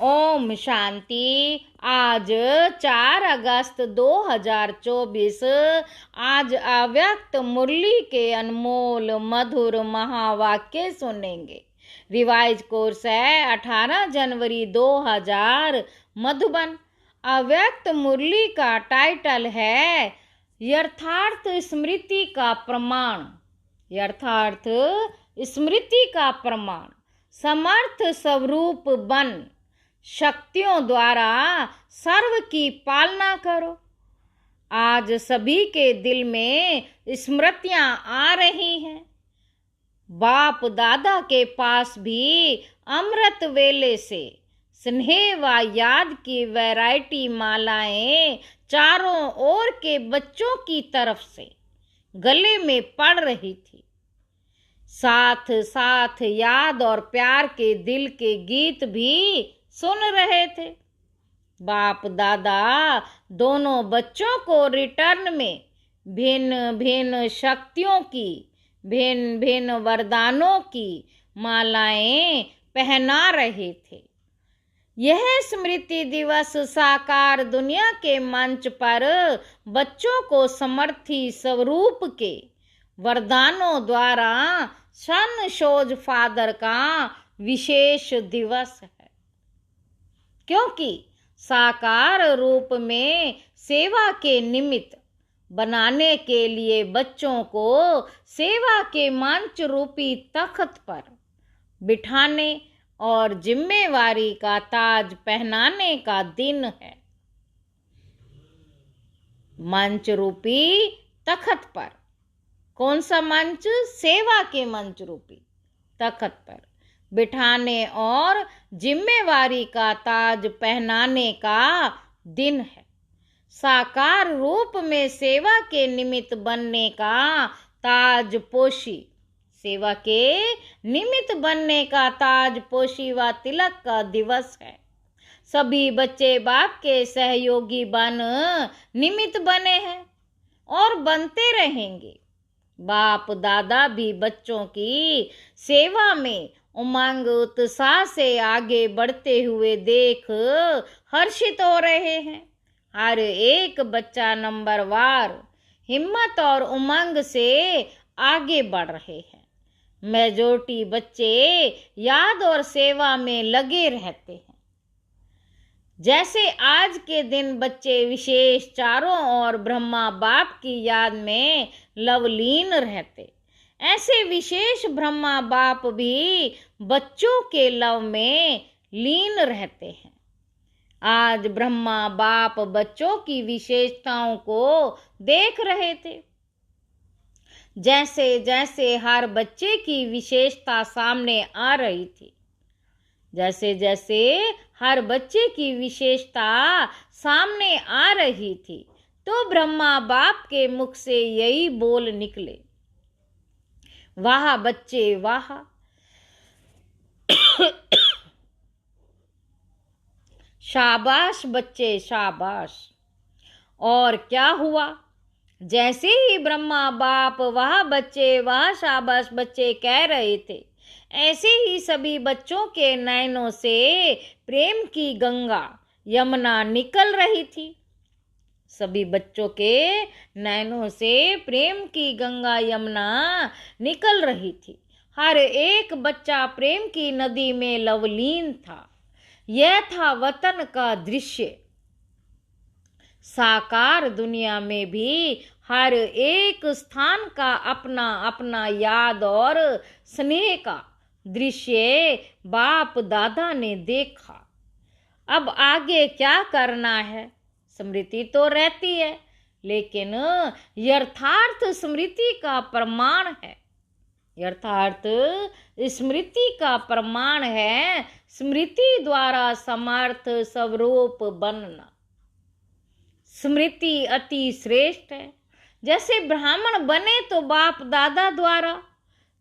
ओम शांति। आज 4 अगस्त 2024। आज अव्यक्त मुरली के अनमोल मधुर महावाक्य सुनेंगे। रिवाइज कोर्स है 18 जनवरी 2000 मधुबन। अव्यक्त मुरली का टाइटल है यथार्थ स्मृति का प्रमाण। यथार्थ स्मृति का प्रमाण। समर्थ स्वरूप बन शक्तियों द्वारा सर्व की पालना करो। आज सभी के दिल में स्मृतियां आ रही हैं। बाप दादा के पास भी अमृत वेले से स्नेह व याद की वैरायटी मालाएं चारों ओर के बच्चों की तरफ से गले में पड़ रही थी। साथ साथ याद और प्यार के दिल के गीत भी सुन रहे थे। बाप दादा दोनों बच्चों को रिटर्न में भिन्न भिन्न शक्तियों की, भिन्न भिन्न वरदानों की मालाएं पहना रहे थे। यह स्मृति दिवस साकार दुनिया के मंच पर बच्चों को समर्थी स्वरूप के वरदानों द्वारा सन शोज फादर का विशेष दिवस है, क्योंकि साकार रूप में सेवा के निमित्त बनाने के लिए बच्चों को सेवा के मंच रूपी तख्त पर बिठाने और जिम्मेवारी का ताज पहनाने का दिन है। मंच रूपी तख्त पर। कौन सा मंच? सेवा के मंच रूपी तख्त पर बिठाने और जिम्मेवारी का ताज पहनाने का दिन है। साकार रूप में सेवा के निमित्त बनने का ताज पोशी, सेवा के निमित्त बनने का ताज पोशी व तिलक का दिवस है। सभी बच्चे बाप के सहयोगी बन निमित्त बने हैं और बनते रहेंगे। बाप दादा भी बच्चों की सेवा में उमंग उत्साह से आगे बढ़ते हुए देख हर्षित हो रहे हैं। हर एक बच्चा नंबरवार हिम्मत और उमंग से आगे बढ़ रहे हैं। मेजॉरिटी बच्चे याद और सेवा में लगे रहते हैं। जैसे आज के दिन बच्चे विशेष चारों ओर ब्रह्मा बाप की याद में लवलीन रहते, ऐसे विशेष ब्रह्मा बाप भी बच्चों के लव में लीन रहते हैं। आज ब्रह्मा बाप बच्चों की विशेषताओं को देख रहे थे। जैसे जैसे हर बच्चे की विशेषता सामने आ रही थी, जैसे जैसे हर बच्चे की विशेषता सामने आ रही थी, तो ब्रह्मा बाप के मुख से यही बोल निकले, वाह बच्चे वाह। शाबाश बच्चे शाबाश। और क्या हुआ? जैसे ही ब्रह्मा बाप वाह बच्चे वाह शाबाश बच्चे कह रहे थे, ऐसे ही सभी बच्चों के नयनों से प्रेम की गंगा यमुना निकल रही थी। सभी बच्चों के नयनों से प्रेम की गंगा यमुना निकल रही थी। हर एक बच्चा प्रेम की नदी में लवलीन था। यह था वतन का दृश्य। साकार दुनिया में भी हर एक स्थान का अपना अपना याद और स्नेह का दृश्य बाप दादा ने देखा। अब आगे क्या करना है? स्मृति तो रहती है, लेकिन यथार्थ स्मृति का प्रमाण है। यथार्थ स्मृति का प्रमाण है स्मृति द्वारा समर्थ स्वरूप बनना। स्मृति अति श्रेष्ठ है। जैसे ब्राह्मण बने तो बाप दादा द्वारा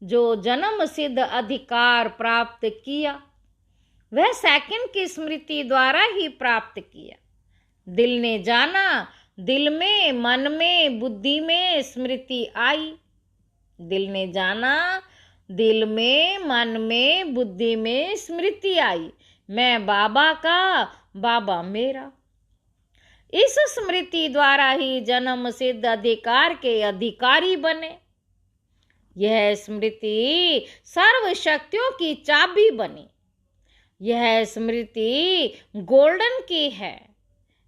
जो जन्म सिद्ध अधिकार प्राप्त किया, वह सेकंड की स्मृति द्वारा ही प्राप्त किया। दिल ने जाना, दिल में मन में बुद्धि में स्मृति आई। दिल ने जाना, दिल में मन में बुद्धि में स्मृति आई। मैं बाबा का, बाबा मेरा। इस स्मृति द्वारा ही जन्म सिद्ध अधिकार के अधिकारी बने। यह स्मृति सर्व शक्तियों की चाबी बनी। यह स्मृति गोल्डन की है।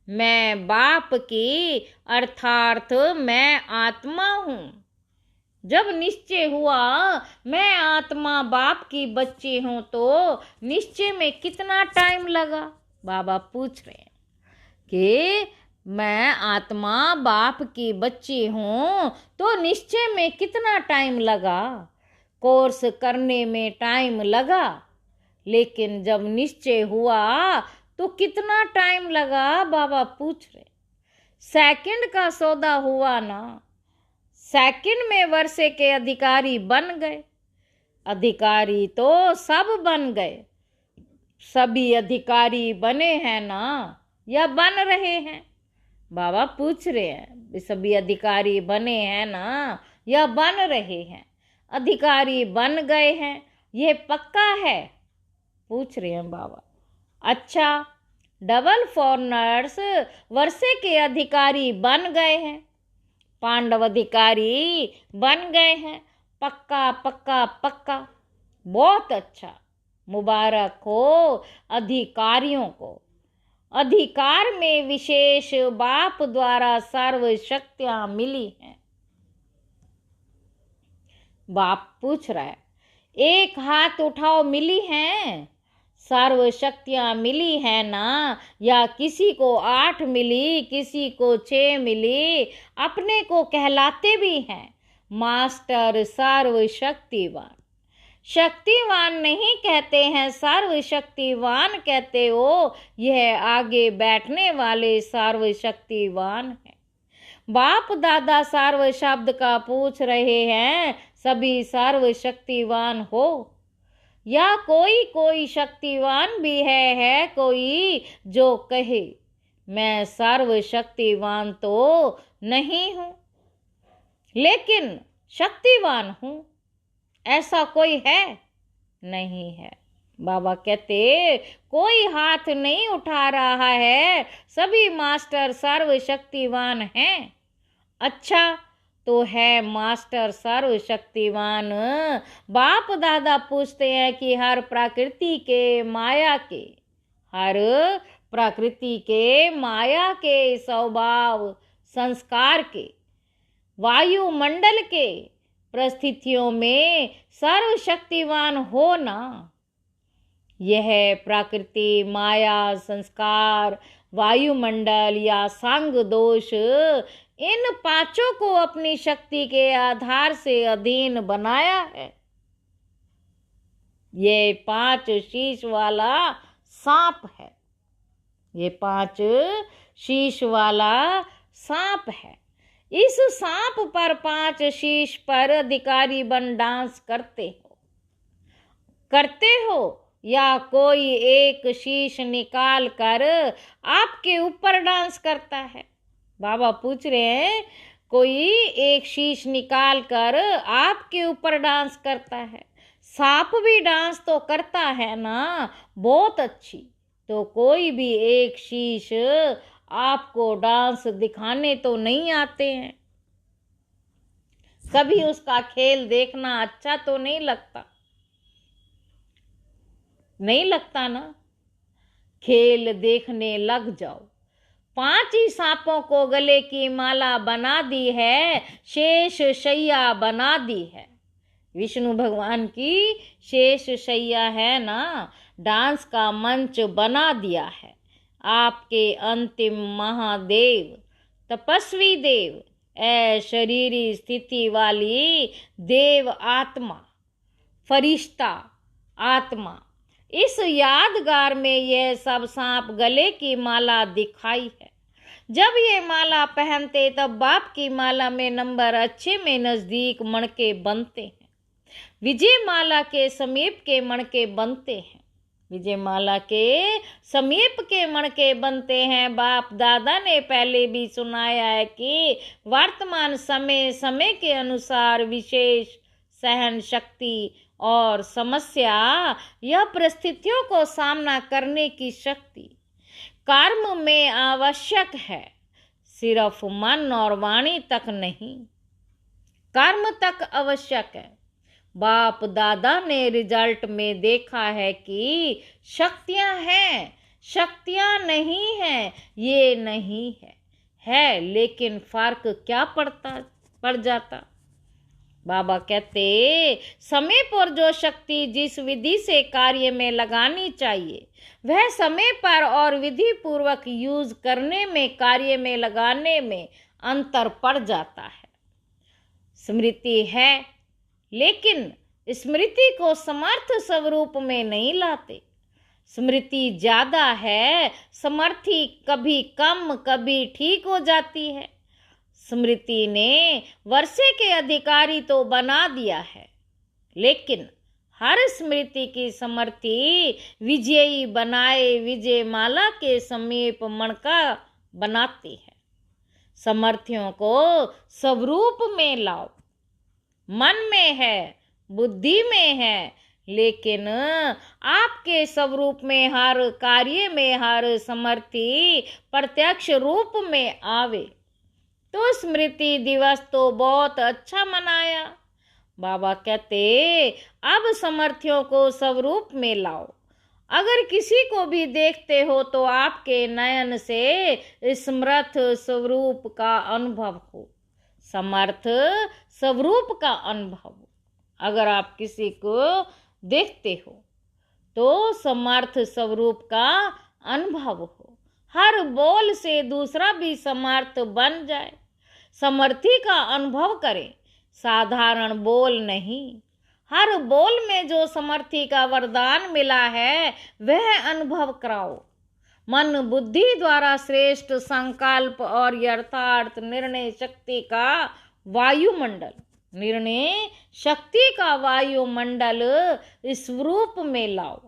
मैं बाप की अर्थात मैं आत्मा हूं। जब निश्चय हुआ मैं आत्मा बाप की बच्ची हूं तो निश्चय में कितना टाइम लगा? बाबा पूछ रहे हैं कि मैं आत्मा बाप की बच्ची हूं तो निश्चय में कितना टाइम लगा? कोर्स करने में टाइम लगा, लेकिन जब निश्चय हुआ तो कितना टाइम लगा? बाबा पूछ रहे। सेकंड का सौदा हुआ ना, सेकंड में वर्षे के अधिकारी बन गए। अधिकारी तो सब बन गए। सभी अधिकारी बने हैं ना या बन रहे हैं? बाबा पूछ रहे हैं सभी अधिकारी बने हैं ना या बन रहे हैं? अधिकारी बन गए हैं, ये पक्का है? पूछ रहे हैं बाबा। अच्छा, डबल फॉरनर्स वर्षे के अधिकारी बन गए हैं, पांडव अधिकारी बन गए हैं। पक्का पक्का पक्का, बहुत अच्छा, मुबारक हो अधिकारियों को। अधिकार में विशेष बाप द्वारा सर्व शक्तियां मिली हैं। बाप पूछ रहा है, एक हाथ उठाओ, मिली हैं? सर्व शक्तियां मिली है ना? या किसी को 8 मिली, किसी को 6 मिली? अपने को कहलाते भी हैं मास्टर सर्व शक्तिवान। शक्तिवान नहीं कहते हैं, सर्व शक्तिवान कहते हो। यह आगे बैठने वाले सर्व शक्तिवान है। बाप दादा सर्व शब्द का पूछ रहे हैं, सभी सर्व शक्तिवान हो या कोई शक्तिवान भी है कोई जो कहे मैं सर्व शक्तिवान तो नहीं हूं लेकिन शक्तिवान हूं? ऐसा कोई है? नहीं है। बाबा कहते कोई हाथ नहीं उठा रहा है, सभी मास्टर सर्व शक्तिवान हैं। अच्छा, तो है मास्टर सर्व शक्तिवान। बाप दादा पूछते हैं कि हर प्रकृति के माया के, हर प्रकृति के माया के स्वभाव संस्कार के, वायुमंडल के परिस्थितियों में सर्व शक्तिवान हो ना? यह प्रकृति, माया, संस्कार, वायुमंडल या संग दोष, इन पांचों को अपनी शक्ति के आधार से अधीन बनाया है। ये 5 शीश वाला सांप है। ये 5 शीश वाला सांप है। इस सांप पर 5 शीश पर अधिकारी बन डांस करते हो या कोई एक शीश निकाल कर आपके ऊपर डांस करता है? बाबा पूछ रहे हैं, कोई एक शीश निकाल कर आपके ऊपर डांस करता है? सांप भी डांस तो करता है ना, बहुत अच्छी। तो कोई भी एक शीश आपको डांस दिखाने तो नहीं आते हैं? कभी उसका खेल देखना अच्छा तो नहीं लगता? नहीं लगता ना? खेल देखने लग जाओ। 5 ही सांपों को गले की माला बना दी है, शेष शैया बना दी है। विष्णु भगवान की शेष शैया है ना, डांस का मंच बना दिया है। आपके अंतिम महादेव, तपस्वी देव, शरीरी स्थिति वाली देव आत्मा, फरिश्ता आत्मा, इस यादगार में यह सब सांप गले की माला दिखाई है। जब ये माला पहनते तब बाप की माला में नंबर अच्छे में नजदीक मणके बनते हैं। विजय माला के समीप के मणके बनते हैं। विजय माला के समीप के मणके बनते हैं। बाप दादा ने पहले भी सुनाया है कि वर्तमान समय के अनुसार विशेष सहन शक्ति और समस्या, यह परिस्थितियों को सामना करने की शक्ति कर्म में आवश्यक है, सिर्फ मन और वाणी तक नहीं, कर्म तक आवश्यक है। बाप दादा ने रिजल्ट में देखा है कि शक्तियां हैं, शक्तियां नहीं है, ये नहीं है लेकिन फर्क क्या पड़ जाता। बाबा कहते, समय पर जो शक्ति जिस विधि से कार्य में लगानी चाहिए, वह समय पर और विधि पूर्वक यूज करने में, कार्य में लगाने में अंतर पड़ जाता है। स्मृति है, लेकिन स्मृति को समर्थ स्वरूप में नहीं लाते। स्मृति ज्यादा है, समर्थी कभी कम कभी ठीक हो जाती है। स्मृति ने वर्षे के अधिकारी तो बना दिया है, लेकिन हर स्मृति की समर्थी विजयी बनाए विजय माला के समीप मणका बनाती है। समर्थियों को स्वरूप में लाओ। मन में है, बुद्धि में है, लेकिन आपके स्वरूप में हर कार्य में हर समर्थी प्रत्यक्ष रूप में आवे। तो स्मृति दिवस तो बहुत अच्छा मनाया। बाबा कहते, अब समर्थियों को स्वरूप में लाओ। अगर किसी को भी देखते हो तो आपके नयन से समर्थ स्वरूप का अनुभव हो, समर्थ स्वरूप का अनुभव। अगर आप किसी को देखते हो तो समर्थ स्वरूप का अनुभव हो। हर बोल से दूसरा भी समर्थ बन जाए, समर्थी का अनुभव करें, साधारण बोल नहीं। हर बोल में जो समर्थी का वरदान मिला है वह अनुभव कराओ। मन बुद्धि द्वारा श्रेष्ठ संकल्प और यथार्थ निर्णय शक्ति का वायुमंडल, निर्णय शक्ति का वायुमंडल स्वरूप में लाओ।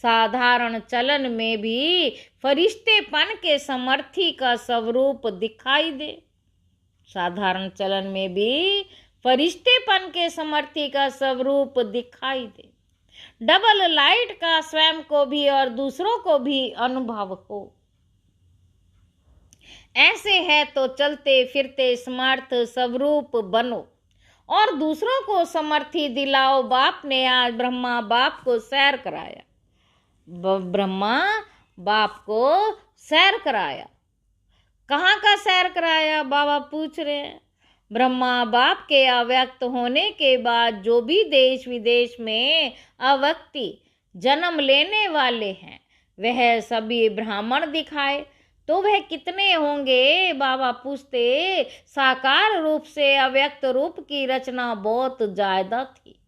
साधारण चलन में भी फरिश्तेपन के समर्थी का स्वरूप दिखाई दे। साधारण चलन में भी फरिश्तेपन के समर्थी का स्वरूप दिखाई दे। डबल लाइट का स्वयं को भी और दूसरों को भी अनुभव हो। ऐसे है तो चलते फिरते समर्थ स्वरूप बनो और दूसरों को समर्थी दिलाओ। बाप ने आज ब्रह्मा बाप को सैर कराया, ब्रह्मा बाप को सैर कराया। कहाँ का सैर कराया? बाबा पूछ रहे हैं। ब्रह्मा बाप के अव्यक्त होने के बाद जो भी देश विदेश में अव्यक्ति जन्म लेने वाले हैं वह सभी ब्राह्मण दिखाए तो वह कितने होंगे? बाबा पूछते। साकार रूप से अव्यक्त रूप की रचना बहुत ज्यादा थी।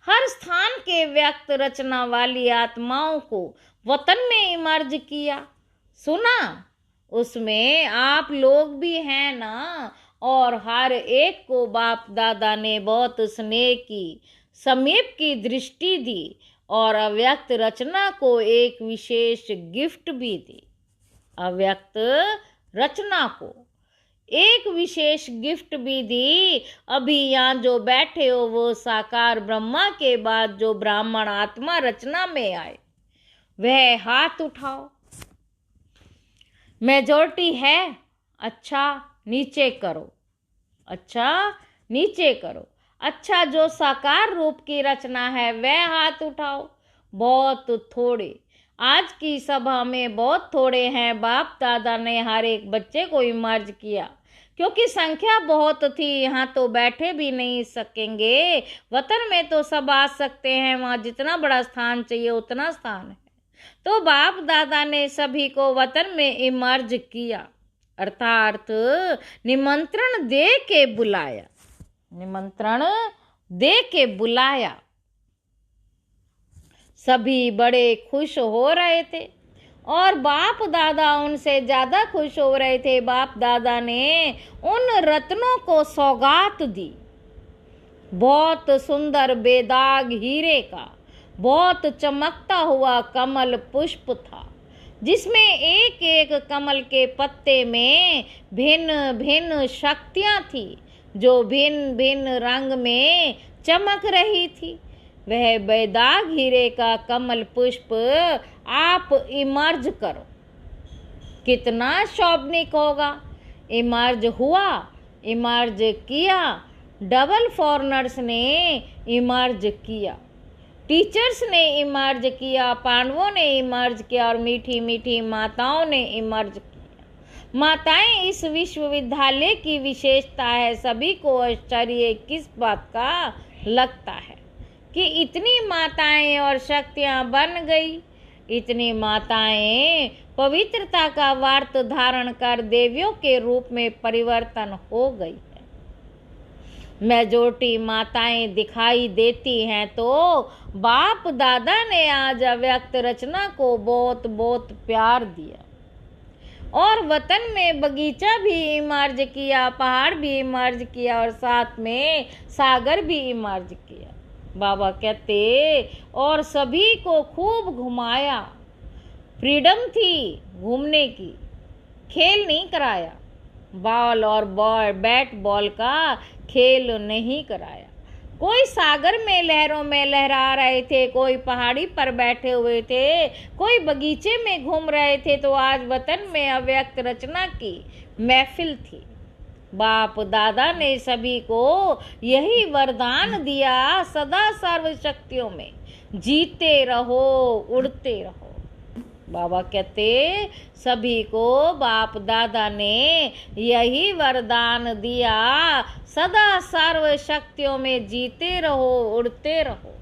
हर स्थान के व्यक्त रचना वाली आत्माओं को वतन में इमर्ज किया। सुना? उसमें आप लोग भी हैं ना। और हर एक को बाप दादा ने बहुत स्नेह की, समीप की दृष्टि दी और अव्यक्त रचना को एक विशेष गिफ्ट भी दी। अव्यक्त रचना को एक विशेष गिफ्ट भी दी। अभी यहाँ जो बैठे हो वो साकार ब्रह्मा के बाद जो ब्राह्मण आत्मा रचना में आए वह हाथ उठाओ। मेजॉरिटी है? अच्छा नीचे करो, अच्छा नीचे करो। अच्छा जो साकार रूप की रचना है वह हाथ उठाओ। बहुत थोड़े, आज की सभा में बहुत थोड़े हैं। बाप दादा ने हर एक बच्चे को इमर्ज किया क्योंकि संख्या बहुत थी। यहाँ तो बैठे भी नहीं सकेंगे। वतन में तो सब आ सकते हैं, वहाँ जितना बड़ा स्थान चाहिए उतना स्थान है। तो बाप दादा ने सभी को वतन में इमर्ज किया, अर्थात निमंत्रण दे के बुलाया, निमंत्रण दे के बुलाया। सभी बड़े खुश हो रहे थे और बाप दादा उनसे ज्यादा खुश हो रहे थे। बाप दादा ने उन रत्नों को सौगात दी। बहुत सुंदर बेदाग हीरे का बहुत चमकता हुआ कमल पुष्प था, जिसमें एक एक कमल के पत्ते में भिन्न भिन्न शक्तियां थी जो भिन्न भिन्न रंग में चमक रही थी। वह बेदाग हीरे का कमल पुष्प आप इमर्ज करो। कितना शोभनिक होगा। इमर्ज हुआ, इमर्ज किया, डबल फॉरनर्स ने इमर्ज किया, टीचर्स ने इमर्ज किया, पांडवों ने इमर्ज किया और मीठी मीठी माताओं ने इमर्ज किया। माताएं इस विश्वविद्यालय की विशेषता है। सभी को आश्चर्य किस बात का लगता है कि इतनी माताएं और शक्तियां बन गई। इतनी माताएं पवित्रता का वार्त धारण कर देवियों के रूप में परिवर्तन हो गई है। मेजॉरिटी माताएं दिखाई देती हैं तो बाप दादा ने आज अव्यक्त रचना को बहुत बहुत प्यार दिया और वतन में बगीचा भी इमर्ज किया, पहाड़ भी इमर्ज किया और साथ में सागर भी इमर्ज किया। बाबा कहते और सभी को खूब घुमाया। फ्रीडम थी घूमने की, खेल नहीं कराया। बॉल और बैट बॉल का खेल नहीं कराया। कोई सागर में लहरों में लहरा रहे थे, कोई पहाड़ी पर बैठे हुए थे, कोई बगीचे में घूम रहे थे, तो आज वतन में अव्यक्त रचना की महफिल थी। बाप दादा ने सभी को यही वरदान दिया, सदा सर्व शक्तियों में जीते रहो, उड़ते रहो। बाबा कहते सभी को बाप दादा ने यही वरदान दिया, सदा सर्व शक्तियों में जीते रहो, उड़ते रहो।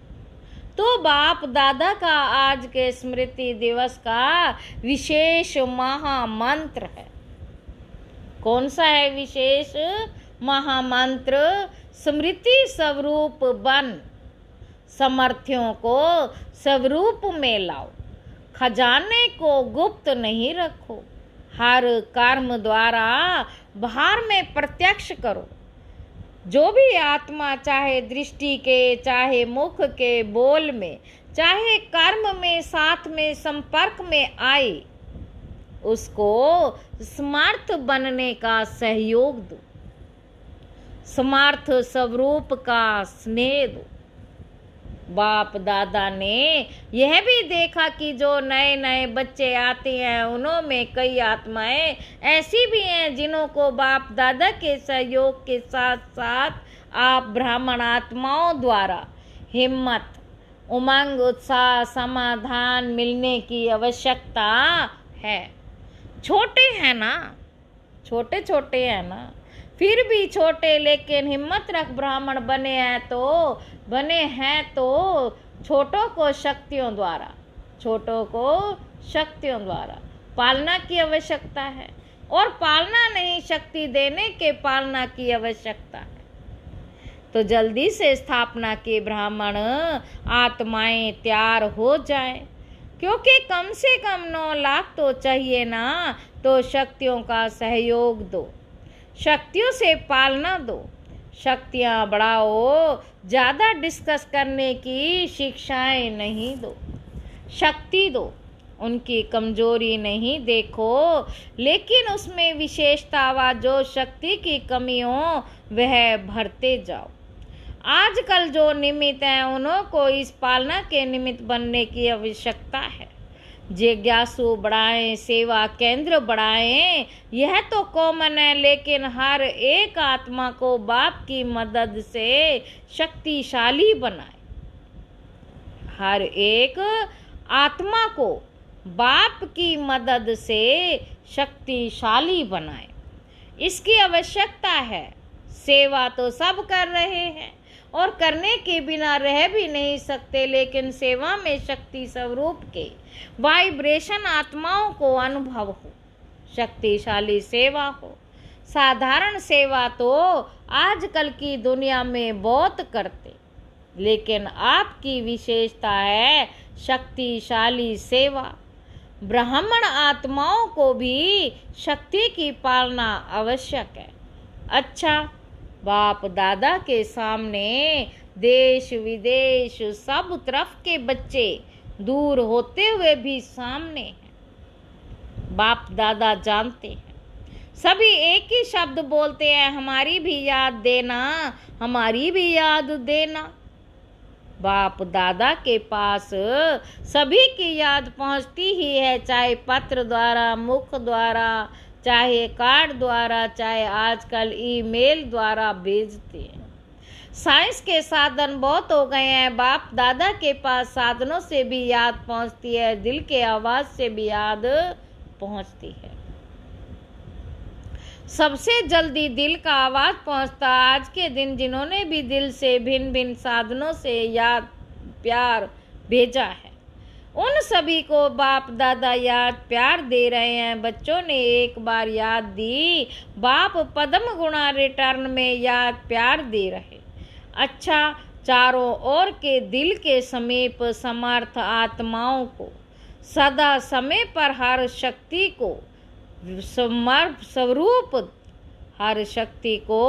तो बाप दादा का आज के स्मृति दिवस का विशेष महामंत्र है। कौन सा है विशेष महामंत्र? स्मृति स्वरूप बन, समर्थियों को स्वरूप में लाओ, खजाने को गुप्त नहीं रखो, हर कर्म द्वारा बाहर में प्रत्यक्ष करो। जो भी आत्मा चाहे दृष्टि के, चाहे मुख के बोल में, चाहे कर्म में, साथ में संपर्क में आए, उसको समर्थ बनने का सहयोग दो, समर्थ स्वरूप का स्नेह दो। बाप दादा ने यह भी देखा कि जो नए नए बच्चे आते हैं उनमें कई आत्माएं ऐसी भी हैं जिन्हों को बाप दादा के सहयोग के साथ साथ आप ब्राह्मण आत्माओं द्वारा हिम्मत, उमंग, उत्साह, समाधान मिलने की आवश्यकता है। छोटे हैं ना, छोटे छोटे हैं ना, फिर भी छोटे लेकिन हिम्मत रख ब्राह्मण बने हैं तो छोटों को शक्तियों द्वारा पालना की आवश्यकता है और पालना नहीं, शक्ति देने के पालना की आवश्यकता है। तो जल्दी से स्थापना के ब्राह्मण आत्माएं तैयार हो जाएं, क्योंकि कम से कम 9 लाख तो चाहिए ना। तो शक्तियों का सहयोग दो, शक्तियों से पालना दो, शक्तियां बढ़ाओ, ज़्यादा डिस्कस करने की शिक्षाएं नहीं दो, शक्ति दो, उनकी कमजोरी नहीं देखो, लेकिन उसमें विशेषता व जो शक्ति की कमी हो वह भरते जाओ। आजकल जो निमित्त हैं उन्हों को इस पालना के निमित्त बनने की आवश्यकता है। जिज्ञासु बढ़ाएं, सेवा केंद्र बढ़ाएं, यह तो कॉमन है, लेकिन हर एक आत्मा को बाप की मदद से शक्तिशाली बनाए। हर एक आत्मा को बाप की मदद से शक्तिशाली बनाए, इसकी आवश्यकता है। सेवा तो सब कर रहे हैं और करने के बिना रह भी नहीं सकते, लेकिन सेवा में शक्ति स्वरूप के वाइब्रेशन आत्माओं को अनुभव हो, शक्तिशाली सेवा हो। साधारण सेवा तो आजकल की दुनिया में बहुत करते, लेकिन आपकी विशेषता है शक्तिशाली सेवा। ब्राह्मण आत्माओं को भी शक्ति की पालना आवश्यक है। अच्छा, बाप दादा के सामने देश विदेश सब तरफ के बच्चे दूर होते हुए भी सामने हैं। बाप दादा जानते हैं सभी एक ही शब्द बोलते हैं, हमारी भी याद देना, हमारी भी याद देना। बाप दादा के पास सभी की याद पहुंचती ही है, चाहे पत्र द्वारा, मुख द्वारा, चाहे कार्ड द्वारा, चाहे आजकल ईमेल द्वारा भेजते हैं। साइंस के साधन बहुत हो गए हैं, बाप दादा के पास साधनों से भी याद पहुंचती है, दिल के आवाज से भी याद पहुंचती है। सबसे जल्दी दिल का आवाज पहुंचता आज के दिन जिन्होंने भी दिल से भिन्न भिन्न साधनों से याद प्यार भेजा है, उन सभी को बाप दादा याद प्यार दे रहे हैं। बच्चों ने एक बार याद दी, बाप पद्म गुणा रिटर्न में याद प्यार दे रहे। अच्छा, चारों ओर के दिल के समीप समर्थ आत्माओं को सदा समय पर हर शक्ति को स्वरूप, हर शक्ति को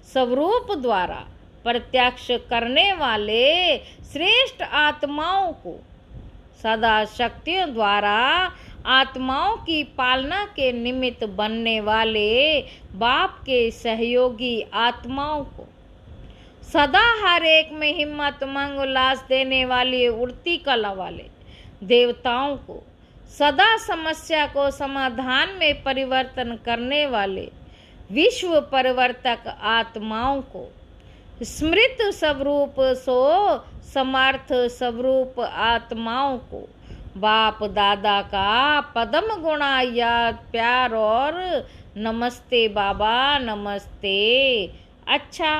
स्वरूप द्वारा प्रत्यक्ष करने वाले श्रेष्ठ आत्माओं को, सदा शक्तियों द्वारा आत्माओं की पालना के निमित्त बनने वाले बाप के सहयोगी आत्माओं को, सदा हर एक में हिम्मत उमंग उल्लास देने वाली उड़ती कला वाले देवताओं को, सदा समस्या को समाधान में परिवर्तन करने वाले विश्व परिवर्तक आत्माओं को, स्मृत स्वरूप सो समर्थ स्वरूप आत्माओं को बाप दादा का पद्म गुणा याद प्यार और नमस्ते बाबा नमस्ते। अच्छा,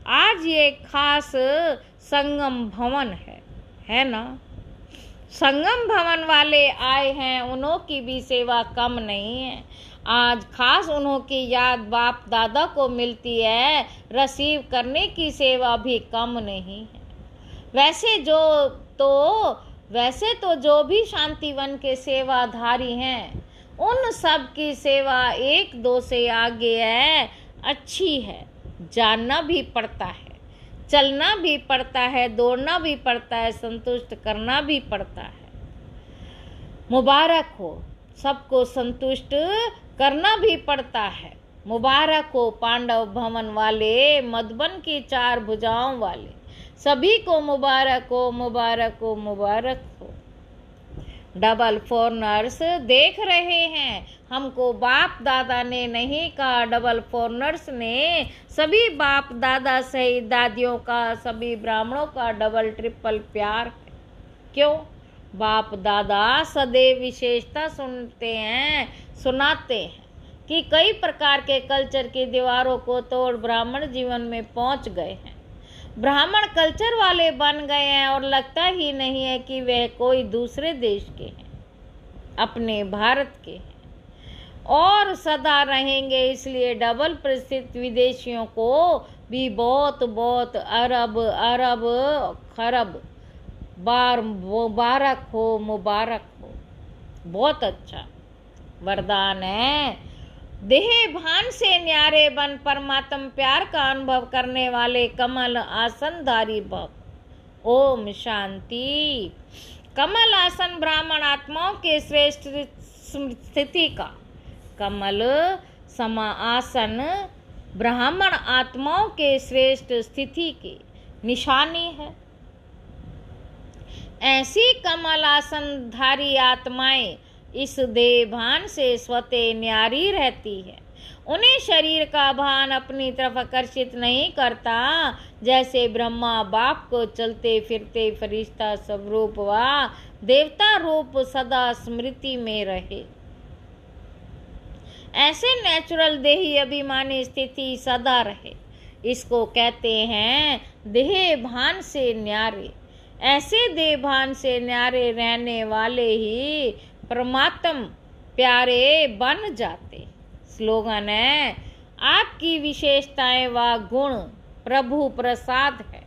आज ये खास संगम भवन है ना, संगम भवन वाले आए हैं, उन्हों की भी सेवा कम नहीं है। आज खास उन्हों की याद बाप दादा को मिलती है, रिसीव करने की सेवा भी कम नहीं है। वैसे तो जो भी शांतिवन के सेवाधारी हैं, उन सब की सेवा एक दो से आगे है, अच्छी है। जानना भी पड़ता है, चलना भी पड़ता है, दौड़ना भी पड़ता है, संतुष्ट करना भी पड़ता है। मुबारक हो, सबको संतुष्ट करना भी पड़ता है। मुबारक हो पांडव भवन वाले, मधुबन की चार भुजाओं वाले, सभी को मुबारक हो, मुबारक हो, मुबारक हो। डबल फॉरनर्स देख रहे हैं, हमको बाप दादा ने नहीं कहा, डबल फॉरनर्स ने। सभी बाप दादा सहित दादियों का, सभी ब्राह्मणों का डबल ट्रिपल प्यार है। क्यों? बाप दादा सदैव विशेषता सुनाते हैं कि कई प्रकार के कल्चर की दीवारों को तोड़ ब्राह्मण जीवन में पहुंच गए हैं, ब्राह्मण कल्चर वाले बन गए हैं और लगता ही नहीं है कि वह कोई दूसरे देश के हैं, अपने भारत के हैं और सदा रहेंगे। इसलिए डबल प्रसिद्ध विदेशियों को भी बहुत बहुत अरब अरब खरब बार मुबारक हो, मुबारक हो। बहुत अच्छा वरदान है। देह भान से न्यारे बन परमात्म प्यार का अनुभव करने वाले कमल आसनधारी भव। ओम शांति। कमल आसन ब्राह्मण आत्माओं के श्रेष्ठ स्थिति का, कमल समा आसन ब्राह्मण आत्माओं के श्रेष्ठ स्थिति की निशानी है। ऐसी कमल आसनधारी आत्माएं इस देह भान से स्वतः न्यारी रहती है। उन्हें शरीर का भान अपनी तरफ आकर्षित नहीं करता। जैसे ब्रह्मा बाप को चलते फिरते फरिश्ता स्वरूप व देवता रूप सदा स्मृति में रहे, ऐसे नेचुरल देही अभिमानी स्थिति सदा रहे। इसको कहते हैं देह भान से न्यारे। ऐसे देह भान से न्यारे रहने वाले ही परमात्म प्यारे बन जाते। स्लोगन है, आपकी विशेषताएं व गुण प्रभु प्रसाद है,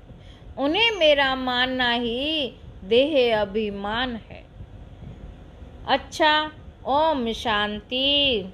उन्हें मेरा मानना ही देह अभिमान है। अच्छा, ओम शांति।